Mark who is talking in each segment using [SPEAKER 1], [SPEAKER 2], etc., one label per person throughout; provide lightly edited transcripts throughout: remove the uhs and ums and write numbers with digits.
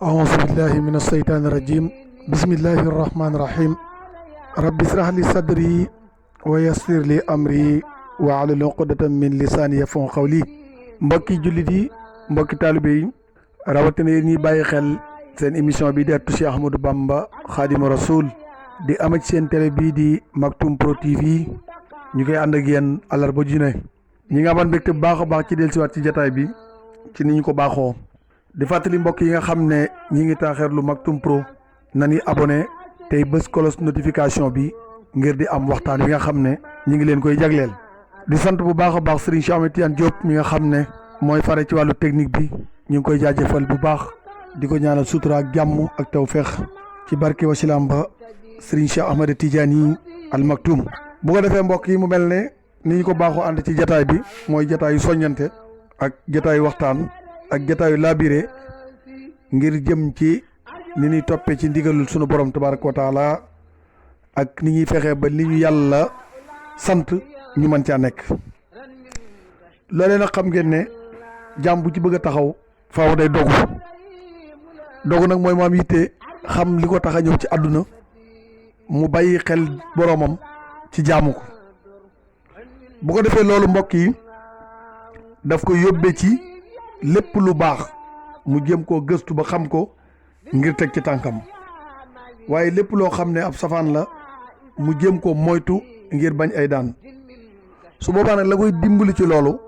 [SPEAKER 1] أعوذ بالله من الشيطان الرجيم بسم الله الرحمن الرحيم رب اشرح لي صدري ويسر لي أمري واحلل عقدة من لساني يفقهوا قولي mbokki jullit yi mbokki taalibe yi rawatina yéen ñi bàyyi xel seen émission bi di Ëttu Cheikh Ahmadou Bamba Khadimu Rasoul di am ci seen télé bii di Maktoum Pro TV ñu koy ànd ak yéen àllarba ju ne ñi nga amoon mbégte bu baax a baax ci dellusiwaat ci jataay bi ci ni ñu ko baaxoo di fàttali mbokk yi nga xam ne ñi ngi taaxeerlu Maktoum Pro nañu abonné tey bës cloche notification bi ngir di am waxtaan wi nga xam ne ñi ngi leen koy jagleel. di sant bu baax a baax Serigne Cheikh Ahmed Tidiane Diop mi nga xam ne mooy fare ci wàllu technique bi ñu ngi koy jaajëfal bu baax di ko ñaanal sutura ak jàmm ak tawfeex ci barke wasilaam ba Serigne Cheikh Ahmed Tidiane yi al Maktoum. bu ko defee mbokk yi mu mel ne ni ñu ko baaxoo ànd ci jataay bi mooy jataayu soññante ak jataayu waxtaan ak jataayu labiré ngir jëm ci ni ñuy toppee ci ndigalul sunu borom tabaraka wa taala ak ni ñuy fexee ba li ñu yàlla sant ñu mën caa nekk. loolee nag xam ngeen ne jàmm bu ci bëgg a taxaw faaw day dogu nag mooy mu am yitte xam li ko tax a ñëw ci àdduna mu bàyyi xel boromam ci jaamu ko. bu ko defee loolu mbokk yi daf ko yóbbee ci lépp lu baax mu jëm koo gëstu ba xam ko ngir teg ci tànkam, waaye lépp loo xam ne ab safaan la mu jëm ko moytu ngir bañ ay daan. su boobaa nag la koy dimbali ci loolu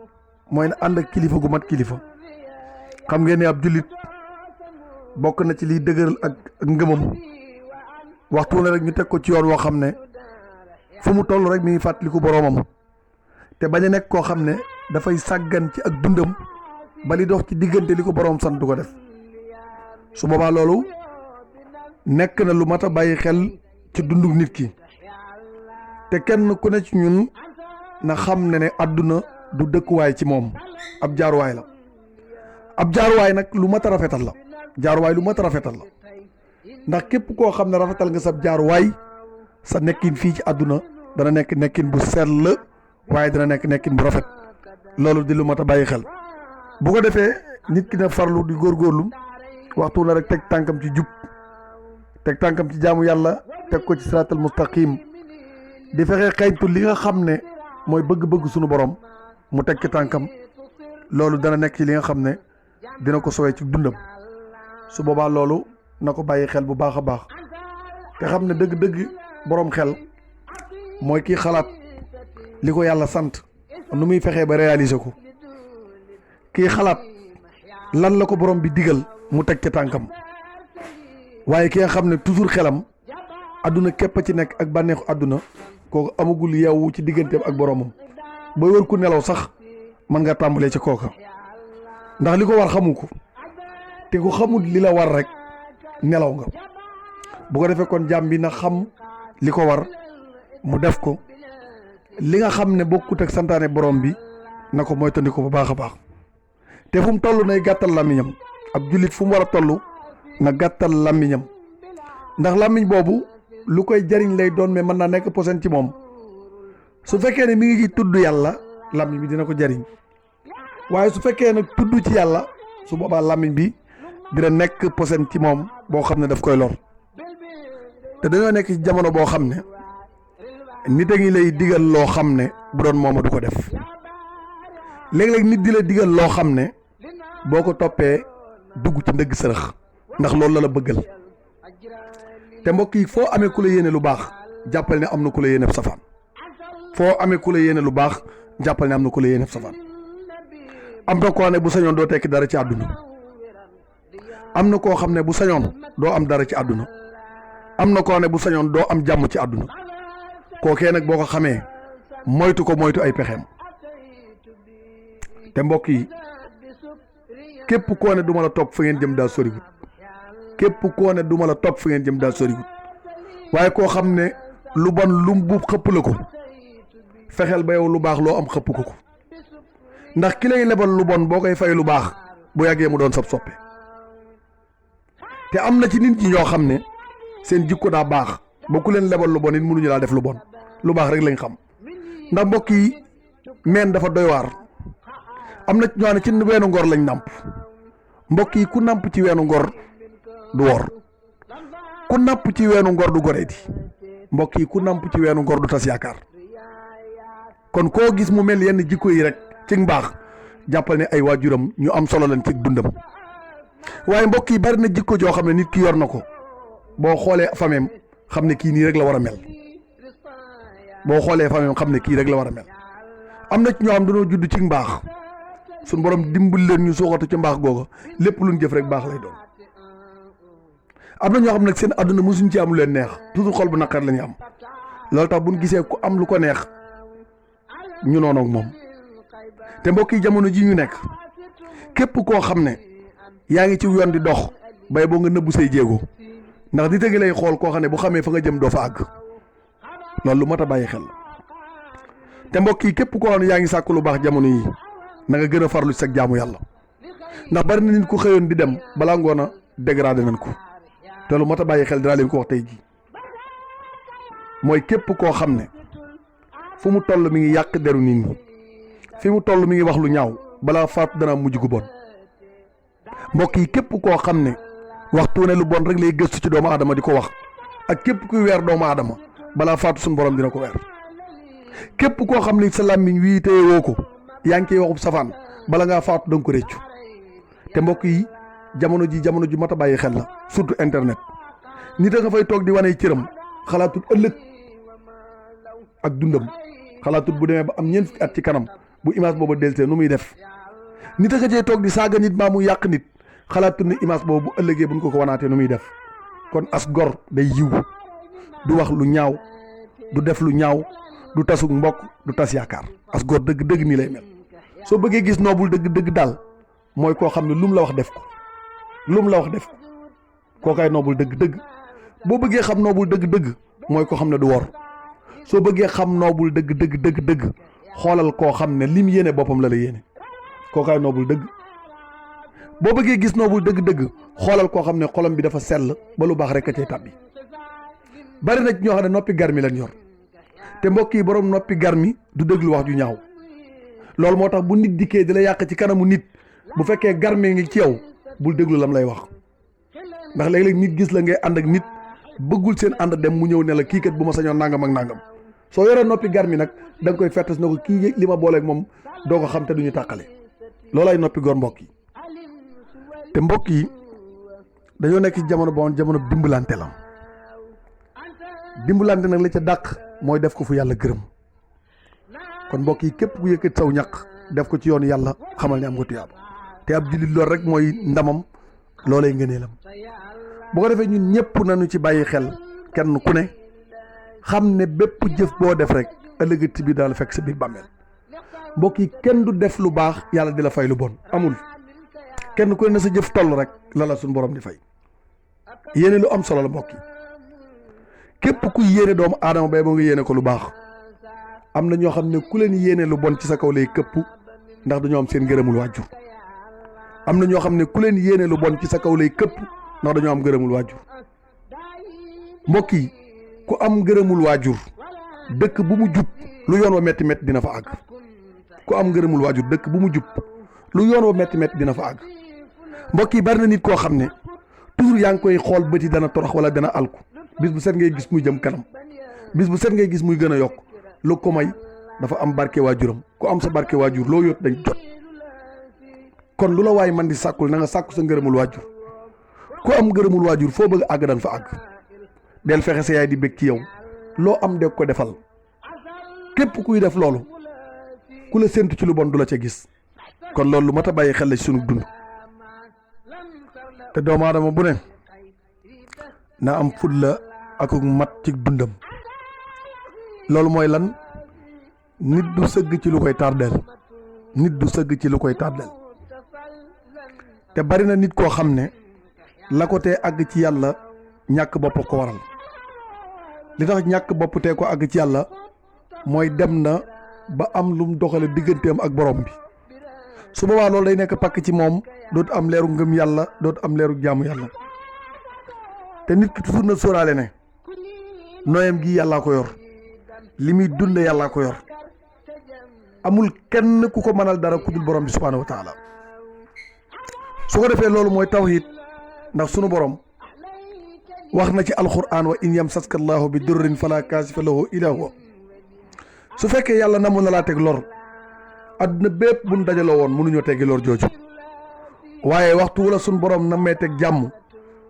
[SPEAKER 1] mooy ne ànd ak kilifa gu mat kilifa. xam ngeen ne ab jullit bokk na ci liy dëgëral ak ngëmam waxtu ne rek ñu teg ko ci yoon woo xam ne fu mu toll rek mi ngi fàttaliku boroomam te bañ a nekk koo xam ne dafay sàggan ci ak dundam ba li dox ci diggante li ko boroom sant du ko def. su boobaa loolu nekk na lu mat a bàyyi xel ci dunduk nit ki te kenn ku ne ci ñun na xam ne àdduna du dëkkuwaay ci moom ab jaaruwaay la. ab jaaruwaay nag lu mat a rafetal la, jaaruwaay lu mat a rafetal la ndax képp koo xam ne rafetal nga sab jaaruwaay sa nekkin fii ci àdduna dana nekk nekkin bu sell waaye dana nekk nekkin bu rafet. loolu di lu mat a bàyyi xel. bu ko defee nit ki na farlu di góorgóorlu waxtu na rek teg tànkam ci jub, teg tànkam ci jaamu yàlla, teg ko ci siraatal mustaqim, di fexe xeeñtu li nga xam ne mooy bëgg-bëgg sunu borom mu teg ci tànkam. loolu dana nekk ci li nga xam ne dina ko sowee ci dundam. su boobaa loolu na ko bàyyi xel bu baax a baax te xam ne dëgg-dëgg borom xel mooy kii xalaat li ko yàlla sant nu muy fexee ba réaliser ko, kii xalaat lan la ko borom bi digal mu teg ca tànkam. waaye ki nga xam ne toujours xelam àdduna képp a ci nekk ak bànneexu àdduna kooku amagul yeewu ci digganteem ak boromam. booy wër ku nelaw sax mën nga tàmbalee ci kooka ndax li ko war xamu ko te ku xamul li la war rek nelaw nga. bu ko defee kon jàmm bi na xam li ko war mu def ko, li nga xam ne bokkut ak santaane borom bi na ko moytandiku bu baax a baax te fu mu toll nay gàttal làmmiñam. ab jullit fu mu war a toll na gàttal làmmiñam ndax làmmiñ boobu lu koy jariñ lay doon mais mën naa nekk posen ci moom. su fekkee ne mi ngi tudd yàlla làmmiñ bi dina ko jariñ, waaye su fekkee nag tudd ci yàlla su boobaa làmmiñ bi dina nekk posen ci moom boo xam ne daf koy lor. te dañoo nekk ci jamono boo xam ne nit a ngi lay digal loo xam ne bu doon mooma du ko def. léeg-léeg nit di la digal loo xam ne boo ko toppee dugg ci ndëgg sërëx ndax loolu la la bëggal. te mbokk yi foo amee ku la yéene lu baax jàppal ne am na ku la yéene safaan. foo amee ku la yéene lu baax jàppal ne am na ku la yéene safaan. am na koo ne bu sañoon doo tekki dara ci àdduna, am na koo xam ne bu sañoon doo am dara ci àdduna, am na koo ne bu sañoon doo am jàmm ci àdduna. kookee nag boo ko xamee moytu ko moytu ay pexeem. te mbokk yi képp koo ne du ma la topp fa ngeen jëm daal soriwut, képp koo ne du ma la topp fa ngeen jëm daal soriwut. waaye koo xam ne lu bon lu bu xëpp la ko fexeel ba yow lu baax loo am xëpp ko ko ndax ki lay lebal lu bon boo koy fay lu baax bu yàggee mu doon sab soppe. te am na ci nit ñi ñoo xam ne seen jikko daa baax ba ku leen lebal lu bon it mënuñu laa def lu bon, lu baax rek lañ xam. ndax mbokk yi meen dafa doy waar. am na ñoo ne ci weenu ngor lañ nàmp. mbokk yi ku nàmp ci weenu ngor du wor ku napp ci weenu ngor du goreeti mbokk yi ku namp ci weenu ngor du tas yaakaar kon koo gis mu mel yenn jikko yi rek ci mbaax jàppal ne ay waajuram ñu am solo lañ ci dundam waaye mbokk yi bari na jikko joo xam ne nit ki yor na ko boo xoolee fameem xam ne kii nii rek la war a mel boo xoolee fameem xam ne kii rek la war a mel am na ci ñoo xam dañoo judd ci mbaax suñ borom dimbal leen ñu suuxatu ci mbaax googa lépp luñ jëf rek baax lay doon am na ñoo xam nag seen àdduna mosuñ ci am lu leen neex toujours xol bu naqar la ñuy am loolu tax buñ gisee ku am lu ko neex ñu noonu ak moom te mbokk yi jamono ji ñu nekk képp koo xam ne yaa ngi ci yoon di dox bay boo nga nëbbu say jéego ndax di tëgg lay xool koo xam ne bu xamee fa nga jëm doo fa àgg loolu lu mat a bàyyi xel te mbokk yi képp koo xam ne yaa ngi sàkk lu baax jamono yi na nga gën a farlu ci sa jaamu yàlla ndax bari na nit ku xëyoon di dem balaa ngoon a dégradé nañ ko te lu mat a bàyyi xel dinaa leen ko wax tey jii mooy képp koo xam ne fu mu toll mi ngi yàq deru nit ñi fi mu toll mi ngi wax lu ñaaw balaa faatu dana mujj gu bon mbokk yi képp koo xam ne waxtu ne lu bon rek lay gëstu ci doomu aadama di ko wax ak képp kuy weer doomu aadama balaa faatu suñu borom dina ko weer képp koo xam ne sa làmmiñ wii téye woo ko yaa ngi koy waxub safaan bala ngaa faatu da nga ko réccu te mbokk yi jamono ju mat a bàyyi xel la surtout internet nit a nga fay toog di wane cëram xalaatul ëllëg ak dundam xalaatul bu demee ba am ñeent fukki at ci kanam bu image booba deltee nu muy def nit a nga cee toog di saaga nit maa mu yàq nit xalaatul ne image boobu bu ëllëgee buñ ko wanaatee nu muy def kon as gor day yiw du wax lu ñaaw du def lu ñaaw du tasuk mbokk du tas yaakaar as gor dëgg nii lay mel soo bëggee gis noobul dëgg daal mooy koo xam ne lu mu la wax def ko kookaay noobul dëgg boo bëggee xam noobul dëgg mooy koo xam ne du wor soo bëggee xam noobul dëgg xoolal koo xam ne lim yéene boppam la yéene kookaay noobul dëgg boo bëggee gis noobul dëgg xoolal koo xam ne xolam bi dafa sell ba lu baax rek a cay tàbbi bari na ñoo xam ne noppi garmi lañ yor te mbokk yi borom noppi garmi du déglu wax ju ñaaw loolu moo tax bu nit dikkee di la yàq ci kanamu nit bu fekkee garmi ngi ci yow bul déglu lam lay wax ndax léeg-léeg nit gis la ngay ànd ak nit bëggul seen ànd dem mu ñëw ne la kii kat bu ma sañoon nangam ak nangam soo yoree noppi garmi nag da nga koy fettas na ko kii li ma booleeg moom doo ko xam te duñu tàqale loolay noppi góor mbokk yi te mbokk yi dañoo nekk ci jamono boo jamono dimbalante la dimbalante nag la ca dàq mooy def ko fu yàlla gërëm kon mbokk yi képp ku yëkkat saw ñaq def ko ci yoonu yàlla xamal ne am nga tuyaaba te ab jullit loolu rek mooy ndamam loolay ngëneelam bu ko defee ñun ñëpp nañu ci bàyyi xel kenn ku ne xam ne bépp jëf boo def rek ëllëg ci biir daal fekk sa biir bàmmeel mbokk yi kenn du def lu baax yàlla di la fay lu bon amul kenn ku ne na sa jëf toll rek la suñu borom di fay yéene lu am solo la mbokk yi képp kuy yéene doomu aadama bay boo nga yéene ko lu baax am na ñoo xam ne ku leen yéene lu bon ci sa kaw lay këpp ndax dañoo am seen ngërëmul waajur am na ñoo xam ne ku leen yéene lu bon ci sa kaw lay këpp ndax dañoo am ngërëmul waajur mbokk yi ku am ngërëmul waajur dëkk bu mu jub lu yoon wa metti metti dina fa àgg ku am ngërëmul waajur dëkk bu mu jub lu yoon wa metti metti dina fa àgg mbokk yi bari na nit koo xam ne toujours yaa ngi koy xool bëti dana torox wala dana alku bis bu set ngay gis muy jëm kanam bis bu set ngay gis muy gën a yokk lu ko may dafa am barke waajuram ku am sa barke waajur loo yóot dañ jot kon lu la waay man di sàkkul na nga sàkku sa ngërëmul waajur ku am ngërëmul waajur foo bëgg àgg danga fa àgg del fexe sa yaay di bég ci yow loo am de ko defal képp kuy def loolu ku la séntu ci lu bon du la ca gis kon loolu lu mat a bàyyi xel la ci sunu dund te doomu aadama bu ne na am fulla ak mat ci dundam loolu mooy lan nit du sëgg ci lu koy tardeel te bari na nit koo xam ne la ko tee àgg ci yàlla ñàkk bopp ko waral li tax ñàkk bopp tee ko àgg ci yàlla mooy dem na ba am lum doxale digganteem ak borom bi su boobaa loolu day nekk pakk ci moom dootu am leeru ngëm yàlla dootu am leeru jaamu yàlla te nit ki toujours na sóoraale ne nooyam gi yàllaa ko yor li muy dunde yàllaa ko yor amul kenn ku ko mënal dara ku dul borom bi subhaanahu wa taala su ko defee loolu mooy tawhid ndax sunu borom wax na ci alquran wa in yamsaska allahu bi durrin fala kaasifa lahu illa huwa. su fekkee yàlla namu na laa teg lor adduna bépp buñ dajaloo woon mënuñoo teggi lor jooju, waaye waxtu wala suñ borom na may teg jàmm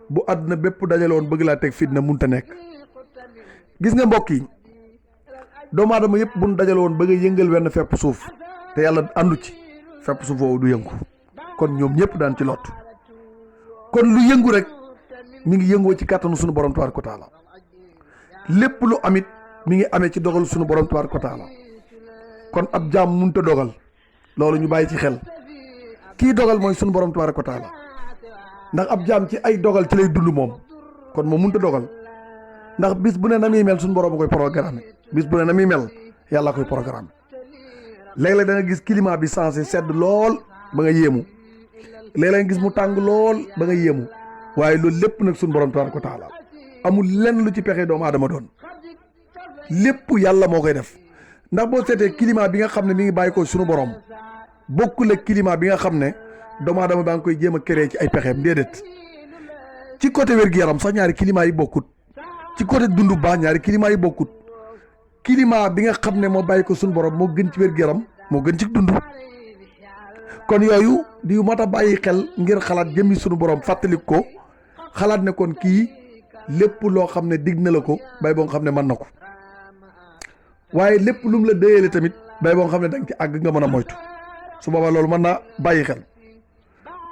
[SPEAKER 1] bu adduna bépp dajaloo woon bëgg laa teg fitna munta nekk. gis nga mbokk yi, doomu aadama yëpp buñ dajaloo woon bëgg a yëngal wenn fepp suuf te yàlla àndu ci, fepp suuf woowu du yëngu, kon ñoom ñëpp daan ci lot. kon lu yëngu rek mi ngi yëngoo ci kàttanu sunu borom tabaaraka wa taala. lépp lu amit mi ngi amee ci dogal sunu borom tabaaraka wa taala. kon ab jaam mënut a dogal, loolu ñu bàyyi ci xel. kii dogal mooy sunu borom tabaaraka wa taala, ndax ab jaam ci ay dogal ci lay dund moom, kon moom mënut a dogal, ndax bis bu ne na muy mel sunu borom a koy programme. bis bu ne na muy mel yàlla koy programme. léeg-léeg da nga gis climat bi sensé sedd lool ba nga yéemu, léeg-léeg nga gis mu tàng lool ba nga yéemu, waaye loolu lépp nag sunu borom tabaaraka wa taala amul lenn lu ci pexe doomu aadama doon, lépp yàlla moo koy def. ndax boo seetee climat bi nga xam ne mi ngi bàyyi ko sunu borom bokkul ak climat bi nga xam ne doomu aadama baa ngi koy jéem a créer ci ay pexeem, déedéet. ci côté wér-gu-yaram sax ñaari climat yi bokkut, ci côté dundu baax ñaari climat yi bokkut. climat bi nga xam ne moo bàyyi ko sunu borom moo gën ci wér-gu-yaram, moo gën ci dund. kon yooyu di mat a bàyyi xel ngir xalaat jëmmi sunu borom, fàttali ko xalaat ne kon kii lépp loo xam ne digg na la ko bay boo nga xam ne mën na ko, waaye lépp lu mu la déyeele tamit bay boo nga xam ne danga ci àgg nga mën a moytu. su boobaa loolu mën naa bàyyi xel.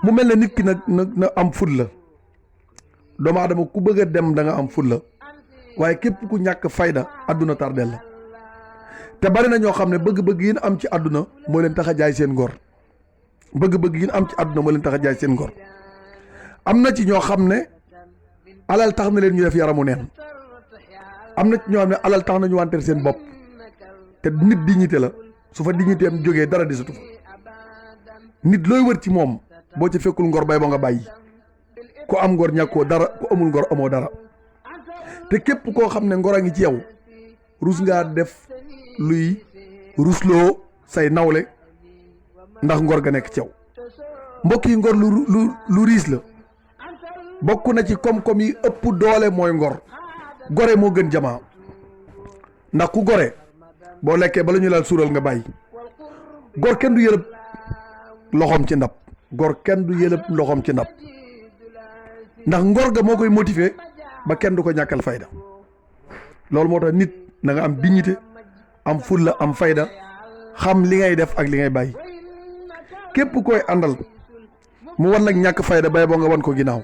[SPEAKER 1] mu mel ne nit ki nag na am ful la. doomu aadama ku bëgg a dem da nga am ful la, waaye képp ku ñàkk fayda àdduna tardel la. te bari na ñoo xam ne bëgg-bëgg yi ñu am ci àdduna moo leen tax a jaay seen ngor. bëgg-bëgg yi ñu am ci àdduna moo leen tax a jaay seen ngor. am na ci ñoo xam ne alal tax na leen ñu def yaramu neen. am na ci ñoo xam ne alal tax na ñu wanteer seen bopp. te nit dignité la, su fa dignité am jógee dara desatu fa. nit looy wër ci moom boo ci fekkul ngor bay ba nga bàyyi. ku am ngor ñàkkoo dara, ku amul ngor amoo dara. te képp koo xam ne ngor a ngi ci yow rus ngaa def luy rusloo say nawle ndax ngor ga nekk ci yow. mbokk yi, ngor lu riis la. bokk na ci koom-koom yi ëpp doole mooy ngor. gore moo gën jamaa, ndax ku gore boo lekkee bala ñu laal suural nga bàyyi. gor kenn du yëlëb loxoom ci ndab. gor kenn du yëlëb loxoom ci ndab, ndax ngor ga moo koy motiver ba kenn du ko ñàkkal fayda. loolu moo tax nit na nga am dignité, am fulla, am fayda, xam li ngay def ak li ngay bàyyi. képp koy àndal mu wan nag ñàkk fayda bay boo nga wan ko ginnaaw,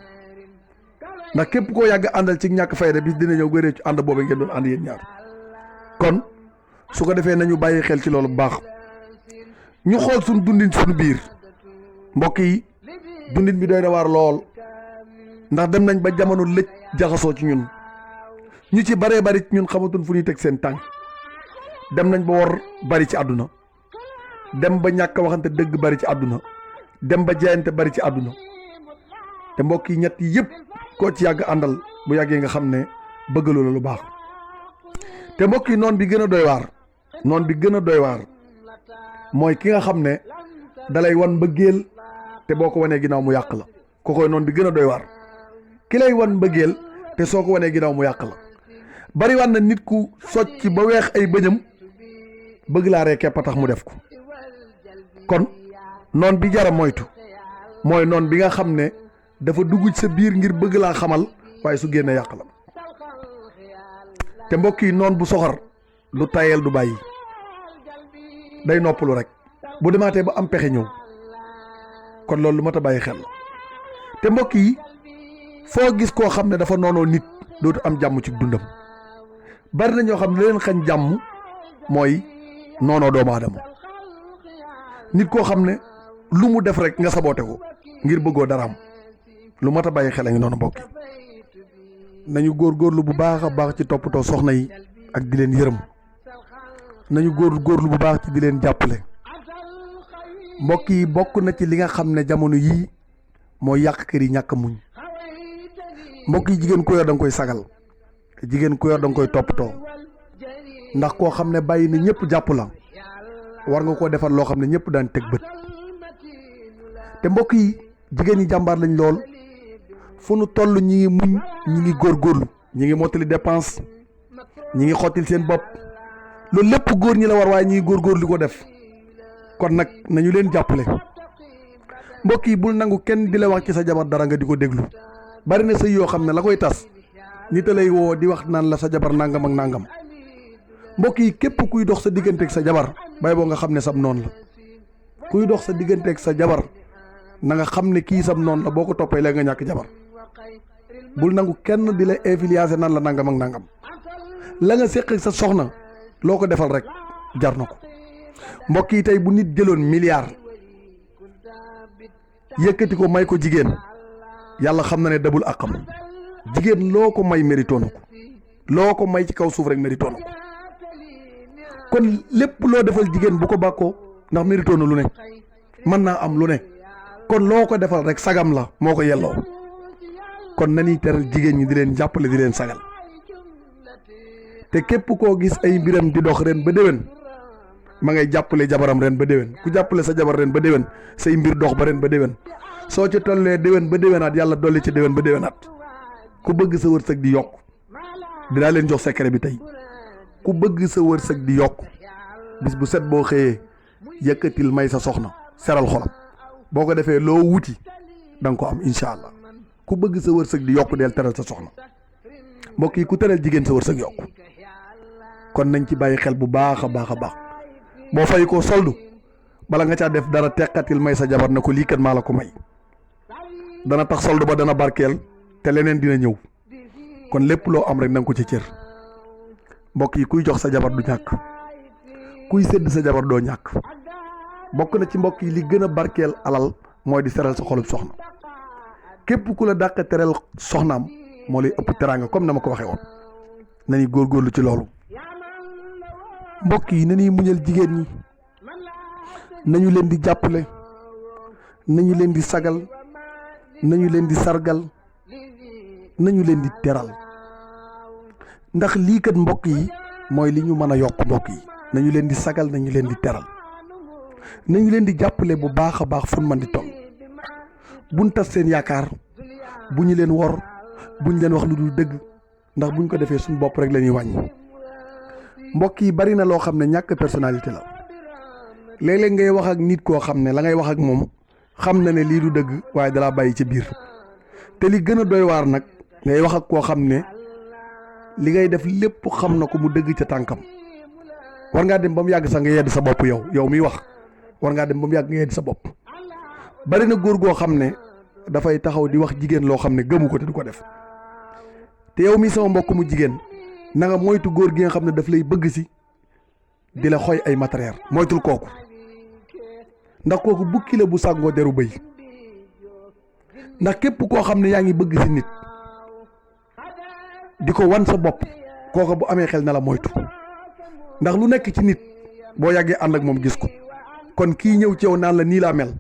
[SPEAKER 1] ndax képp koo yàgg àndal ci ñàkk fayda bis dina ñëw gëree ci ànd boobu ngeen doon ànd yéen ñaar. kon su ko defee nañu bàyyi xel ci loolu bu baax. ñu xool suñ dundin suñu biir mbokk yi, dundin bi doy na waar lool, ndax dem nañ ba jamono lëj jaxasoo ci ñun. ñu ci baree bari ci ñun xamatuñ fu ñuy teg seen tànk. dem nañ ba war bari ci àdduna, dem ba ñàkk waxante dëgg bari ci àdduna, dem ba jaayante bari ci àdduna. te mbokk yi, ñett yëpp koo ci yàgg àndal bu yàggee nga xam ne bëggaloo la lu baax. te mbokk yi, noon bi gën a doy waar, noon bi gën a doy waar mooy ki nga xam ne dalay wan mbëggeel te boo ko wanee ginnaaw mu yàq la. kookoy noon bi gën a doy waar. ki lay wan mbëggeel te soo ko wanee ginnaaw mu yàq la. bari wan na nit ku socc ba weex ay bëñam bëgg laa ree kepp a tax mu def ko. kon noon bi jara moytu mooy noon bi nga xam ne dafa dugg ci sa biir ngir bëgg laa xamal, waaye su génne yàq la. te mbokk yi, noon bu soxor du tayel du bàyyi, day noppalu rek bu demaatee ba am pexe ñëw. kon loolu lu mat a bàyyi xel. te mbokk yi, foo gis koo xam ne dafa noonoo nit dootu am jàmm ci dundam. bari na ñoo xam ne leen xañ jàmm mooy noonoo doomu aadama. nit koo xam ne lu mu def rek nga saboote ko ngir bëggoo dara am. lu mat a bàyyi xel a ngi noonu mbokk yi. nañu góorgóorlu bu baax a baax ci toppatoo soxna yi ak di leen yërëm. nañu góorgóorlu bu baax ci di leen jàppale. mbokk yi, bokk na ci li nga xam ne jamono yii mooy yàq kër yi ñàkk muñ. mbokk yi, jigéen ku yor da nga koy sagal, jigéen ku yor da nga koy toppatoo, ndax koo xam ne bàyyi na ñëpp jàpp la war nga koo defar loo xam ne ñëpp daan teg bët. te mbokk yi, jigéen ñi jàmbaar lañ lool, fu nu toll ñi ngi muñ ñi ngi góorgóorlu ñi ngi mottali dépense ñi ngi xottil seen bopp loolu lépp góor ñi la war waaye ñi ngi góorgóorlu di ko def kon nag nañu leen jàppale. mbokk yi bul nangu kenn di la wax ci sa jabar dara nga di ko déglu. bari na sëy yoo xam ne la koy tas nit a lay woo di wax naan la sa jabar nangam ak nangam. mbokk yi képp kuy dox sa digganteeg sa jabar bay boo nga xam ne sam noonu la kuy dox sa digganteeg sa jabar na nga xam ne kii sam noonu la boo ko toppee léegi nga ñàkk jabar. bul nangu kenn di la influencer naan la nangam ak nangam la nga séq ak sa soxna loo ko defal rek jar na ko. mbokk yi tey bu nit jëloon milliard yëkkati ko may ko jigéen yàlla xam na ne dabul àqam. jigéen loo ko may mérito na ko loo ko may ci kaw suuf rek mérito na ko kon lépp loo defal jigéen bu ko bàkkoo ndax mérito na lu ne mën naa am lu ne kon loo ko defal rek sagam la moo ko yelloo. kon nañuy teral jigéen ñi di leen jàppale di leen sagal te képp koo gis ay mbiram di dox ren ba déwén ma ngay jàppale jabaram ren ba déwén ku jàppale sa jabar ren ba déwén say mbir dox ba ren ba déwén soo ci tollee déwén ba déwénaat yàlla dolli ci déwén ba déwénaat. ku bëgg sa wërsëg di yokk dinaa leen jox secret bi tey ku bëgg sa wërsëg di yokk bis bu set boo xëyee yëkkatil may sa soxna seral xolam boo ko defee loo wuti da nga ko am incha allah. ku bëgg sa wërsëg di yokk del teral sa soxna. mbokk yi ku teral jigéen sa wërsëg yokk kon nañ ci bàyyi xel bu baax a baax a baax. boo fay ko soldu bala nga caa def dara teqatil may sa jabar na ko lii kat maa la ko may dana tax soldu ba dana barkeel te leneen dina ñëw kon lépp loo am rek na nga ko ci cër. mbokk yi kuy jox sa jabar du ñàkk kuy sédd sa jabar doo ñàkk. bokk na ci mbokk yi li gën a barkeel alal mooy di seral sa xolub soxna képp ku la dàq teral soxnaam moo lay ëpp teraanga comme na ma ko waxee woon. nañuy góorgóorlu ci loolu. mbokk yi nañuy muñal jigéen ñi nañu leen di jàppale nañu leen di sagal nañu leen di sargal nañu leen di teral ndax lii kat mbokk yi mooy li ñu mën a yokk. mbokk yi nañu leen di sagal nañu leen di teral nañu leen di jàppale bu baax a baax fu ñu mën di toll buñ tas seen yaakaar bu ñu leen wor bu ñu leen wax lu dul dëgg ndax buñ ko defee suñu bopp rek la ñuy wàññi. mbokk yi bari na loo xam ne ñàkk personnalité la léeg-léeg ngay wax ak nit koo xam ne la ngay wax ak moom xam na ne lii du dëgg waaye dalaa bàyyi ci biir te li gën a doy waar nag ngay wax ak koo xam ne li ngay def lépp xam na ko mu dëgg ca tànkam. war ngaa dem ba mu yàgg sax nga yedd sa bopp yow miy wax war ngaa dem ba mu yàgg nga yedd sa bopp. bari na góor goo xam ne dafay taxaw di wax jigéen loo xam ne gëmu ko te du ko def te yow mii sama mbokk mu jigéen na nga moytu góor gi nga xam ne daf lay bëgg si di la xoy ay matériel moytul kooku ndax kooku bukki la bu sàngoo deru bëy ndax képp koo xam ne yaa ngi bëgg si nit di ko wan sa bopp kooku bu amee xel na la moytu ndax lu nekk ci nit boo yàggee ànd ak moom gis ko kon kii ñëw ci yow naan la nii laa mel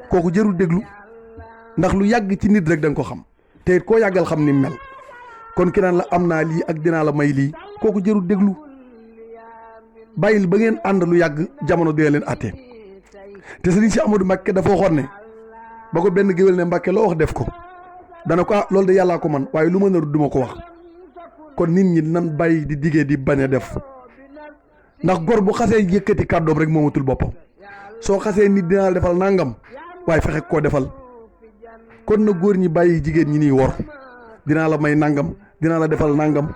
[SPEAKER 1] kooku jërul déglu ndax lu yàgg ci nit rek da nga ko xam te it koo yàggal xam ni mel kon ki naan la am naa lii ak dinaa la may lii kooku jërul déglu bàyyil ba ngeen ànd lu yàgg jamono dina leen àtte te Sëriñ Si Amadou Mbakke dafa waxoon ne ba ko benn géwél ne Mbakke loo wax def ko dana ko loolu de yàllaa ko man waaye lu ma naru duma ko wax kon nit ñi nan bàyyi di diggee di bañ a def ndax gor bu xasee yëkkati kàddoom rek moomatul boppam soo xasee nit dinaa la defal nangam waaye fexe koo defal kon na góor ñi bàyyi jigéen ñi nii wor dinaa la may nangam dinaa la defal nangam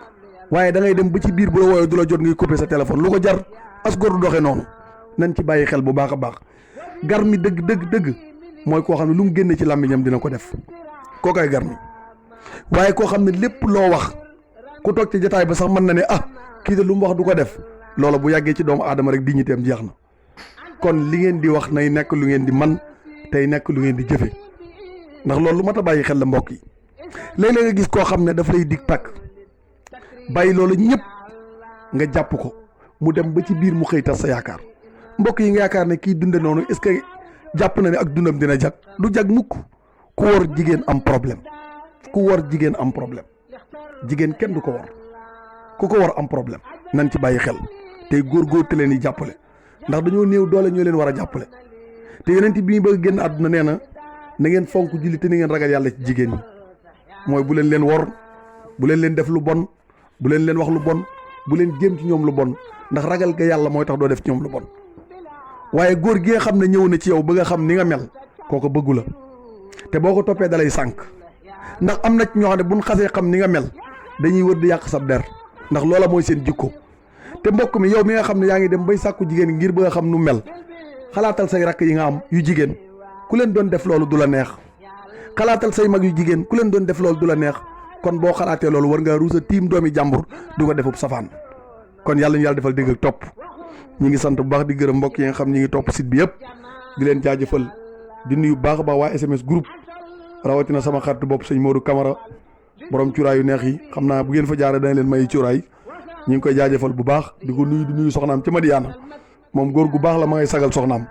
[SPEAKER 1] waaye da ngay dem ba ci biir bu la wooyee du la jot ngay coupé sa téléphone lu ko jar as góor du doxee noonu nañ ci bàyyi xel bu baax a baax. gar mi dëgg mooy koo xam ne lu mu génne ci làmmiñam dina ko def kookaay gar mi waaye koo xam ne lépp loo wax ku toog ci jotaay ba sax mën na ne kii de lu mu wax du ko def loola bu yàggee ci doomu aadama rek dignité am jeex na. kon li ngeen di wax nay nekk lu ngeen di man tey nekk lu ngeen di jëfe ndax loolu lu mat a bàyyi xel la mbokk yi. léeg-léeg nga gis koo xam ne daf lay dig pàkk bàyyi loolu ñëpp nga jàpp ko mu dem ba ci biir mu xëy tas sa yaakaar mbokk yi nga yaakaar ne kii dunde noonu est-ce que jàpp na ne ak dundam dina jag du jag mukk. ku wor jigéen am problème ku wor jigéen am problème jigéen kenn du ko wor ku ko wor am problème nan ci bàyyi xel tey góor te leen di jàppale ndax dañoo néew doole ñoo leen war a jàppale te yonent bi ñu bëgg génn àdduna nee na ngeen fonk julli te ni ngeen ragal yàlla ci jigéen ñi mooy bu leen wor, bu leen def lu bon, bu leen wax lu bon, bu leen jéem ci ñoom lu bon, ndax ragal ga yàlla mooy tax doo def ci ñoom lu bon. waaye góor gi nga xam ne ñëw na ci yow bëgg a xam ni nga mel kooko bëggu la te boo ko toppee dalay sànq, ndax am na ci ñoo xam ne buñ xasee xam ni nga mel dañuy wër di yàq sab der, ndax loola mooy seen jikko. te mbokk mi yow mi nga xam ne yaa ngi dem bay sàkku jigéen ngir bëgg a xam nu mel, xalaatal say rakk yi nga am yu jigéen ku leen doon def loolu du la neex, xalaatal say mag yu jigéen ku leen doon def loolu du la neex. kon boo xalaatee loolu war ngaa ruusa tiim doomi jàmbur du ko defub safaan. kon yàlla ñu yàlla defal dégg ak topp. ñi ngi sant bu baax di gërëm mbokk yi nga xam ñi ngi topp site bi yëpp di leen jaajëfal di nuyu baax a baax waa SMS groupe rawatina sama xaritu bopp sëñ Modou Camara borom cuuraay yu neex yi, xam naa bu ngeen fa jaaree dana leen may cuuraay. ñi ngi koy jaajëfal bu baax di ko nuyu di nuyu soxnaam ci Madiana, moom góor gu baax la ma ngay sagal soxnaam,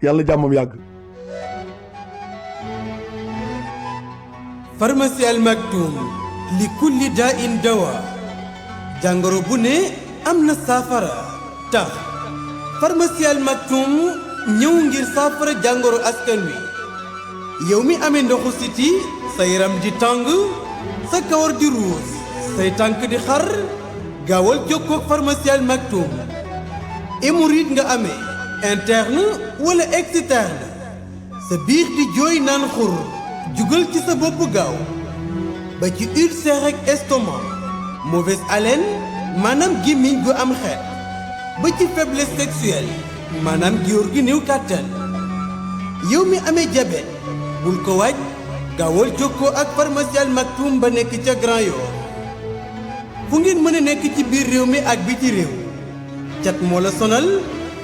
[SPEAKER 1] yàlla jàmmam yàgg.
[SPEAKER 2] Pharmacie Al Maktoum li kulli daa in dawa, jàngoro bu ne am na saafara. tax Pharmacie Al Maktoum ñëw ngir saafara jàngoro askan wi. yow mi amee ndoxu siti, sa yaram di tàng, sa kawar di ruus, say tànk di xar, gaawal jokkoo ak Pharmacie Al Maktoum. hémorroïde nga amee, interne wala externe, sa biir di jooy naan xur, jugal ci sa bopp gaaw. ba ci ulcère ak estomac, mauvaise haleine maanaam gémmiñ gu am xeet, ba ci faiblesse sexuelle maanaam góor gi néew kàttan. yow mi amee diabète bul ko waaj, gaawal jokkoo ak Pharmacie Al Maktoum ba nekk ca Grand Yoff. fu ngeen mën a nekk ci biir réew mi ak bi ci réew, cat moo la sonal,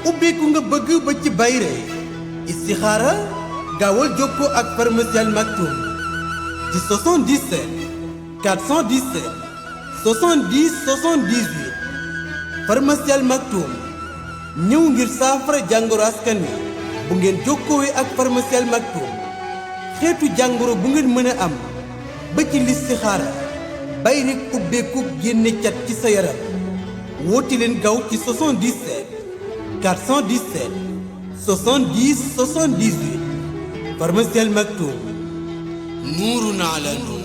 [SPEAKER 2] ubbeeku nga bëgg ba ci bayre, istixaara, gaawal jokkoo ak Pharmacie Al Maktoum ci 77 417 70 78. Pharmacie Al Maktoum ñëw ngir saafara jàngoro askan wi. bu ngeen jokkoowee ak Pharmacie Al Maktoum, xeetu jàngoro bu ngeen mën a am ba ci listixaara, bay rek ubbeeku génne cat ci sa yaram, woote leen gaaw ci 77 417 70 78. Pharmacie Al Maktoum, nuurun ala nuur.